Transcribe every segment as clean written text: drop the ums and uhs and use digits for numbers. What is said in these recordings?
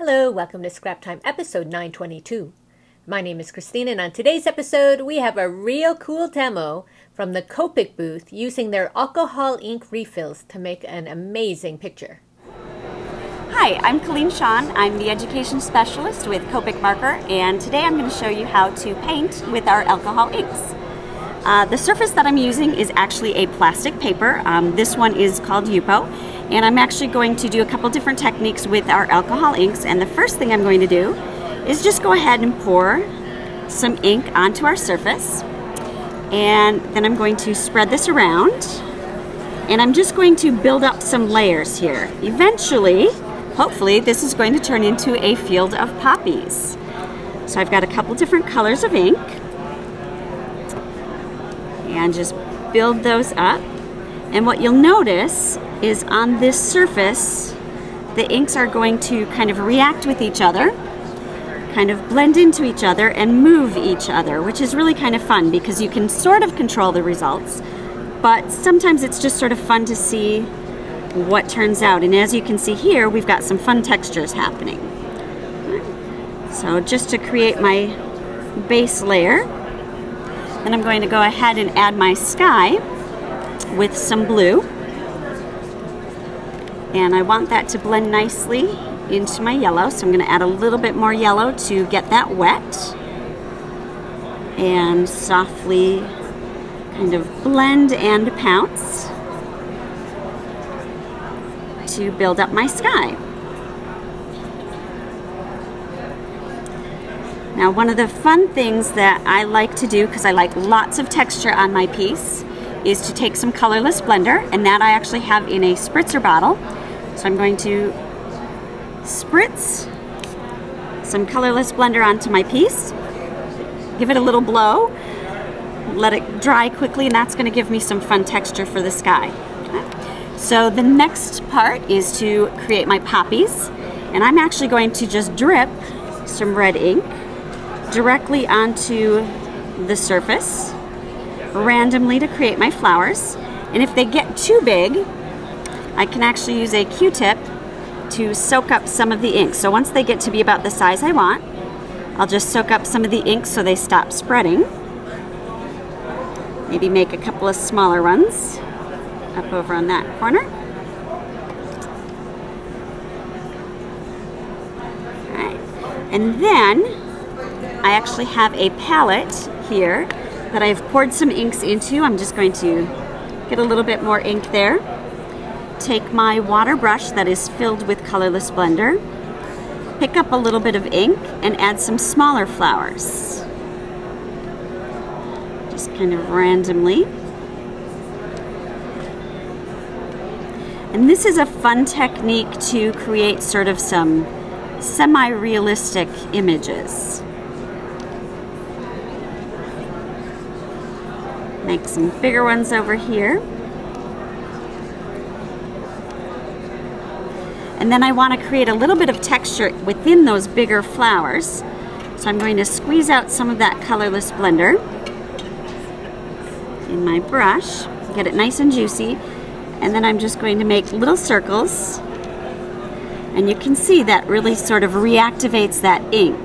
Hello, welcome to Scrap Time episode 922. My name is Christine, and on today's episode we have a real cool demo from the Copic booth using their alcohol ink refills to make an amazing picture. Hi, I'm Colleen. I'm the education specialist with Copic Marker, and today I'm going to show you how to paint with our alcohol inks. The surface that I'm using is actually a plastic paper. This one is called Yupo, and I'm actually going to do a couple different techniques with our alcohol inks. And the first thing I'm going to do is just go ahead and pour some ink onto our surface, and then I'm going to spread this around, and I'm just going to build up some layers here. Eventually, hopefully, this is going to turn into a field of poppies. So I've got a couple different colors of ink, and just build those up. And what you'll notice is on this surface, the inks are going to kind of react with each other, kind of blend into each other and move each other, which is really kind of fun because you can sort of control the results, but sometimes it's just sort of fun to see what turns out. And as you can see here, we've got some fun textures happening. So just to create my base layer, then I'm going to go ahead and add my sky with some blue. And I want that to blend nicely into my yellow, so I'm going to add a little bit more yellow to get that wet. And softly kind of blend and pounce to build up my sky. Now, one of the fun things that I like to do, because I like lots of texture on my piece, is to take some colorless blender, and that I actually have in a spritzer bottle. So I'm going to spritz some colorless blender onto my piece, give it a little blow, let it dry quickly, and that's going to give me some fun texture for the sky. Okay. So the next part is to create my poppies, and I'm actually going to just drip some red ink directly onto the surface randomly to create my flowers. And if they get too big, I can actually use a Q-tip to soak up some of the ink. So once they get to be about the size I want, I'll just soak up some of the ink so they stop spreading. Maybe make a couple of smaller ones up over on that corner. All right. And then I actually have a palette here that I've poured some inks into. I'm just going to get a little bit more ink there. Take my water brush that is filled with colorless blender, pick up a little bit of ink, and add some smaller flowers. Just kind of randomly. And this is a fun technique to create sort of some semi-realistic images. Make some bigger ones over here. And then I want to create a little bit of texture within those bigger flowers. So I'm going to squeeze out some of that colorless blender in my brush, get it nice and juicy, and then I'm just going to make little circles. And you can see that really sort of reactivates that ink,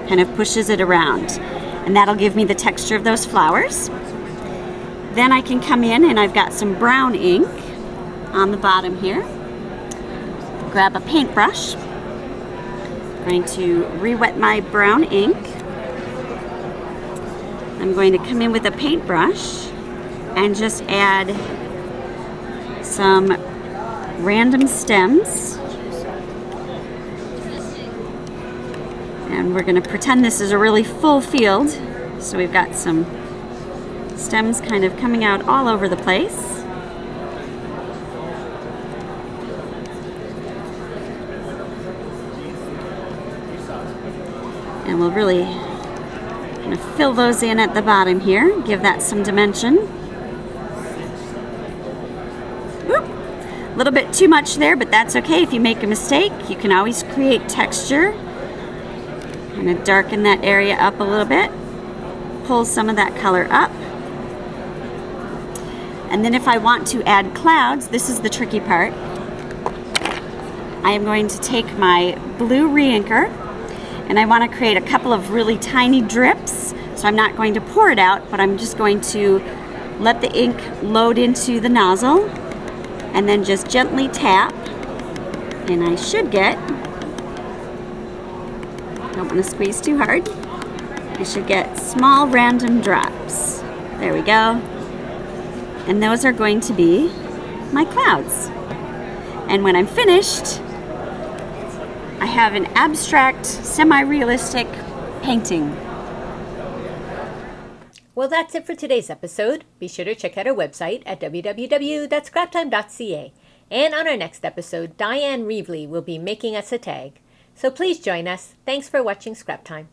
kind of pushes it around. And that'll give me the texture of those flowers. Then I can come in and I've got some brown ink on the bottom here. Grab a paintbrush. I'm going to re-wet my brown ink. I'm going to come in with a paintbrush and just add some random stems. And we're going to pretend this is a really full field. So we've got some stems kind of coming out all over the place. And we'll really kind of fill those in at the bottom here, give that some dimension. Whoop. A little bit too much there, but that's okay. If you make a mistake, you can always create texture. Kind of darken that area up a little bit, pull some of that color up. And then if I want to add clouds, this is the tricky part. I am going to take my blue re-inker, and I want to create a couple of really tiny drips. So I'm not going to pour it out, but I'm just going to let the ink load into the nozzle and then just gently tap. And I should get, don't want to squeeze too hard, I should get small random drops. There we go. And those are going to be my clouds. And when I'm finished, I have an abstract, semi-realistic painting. Well, that's it for today's episode. Be sure to check out our website at www.scraptime.ca. And on our next episode, Diane Reevely will be making us a tag. So please join us. Thanks for watching Scrap Time.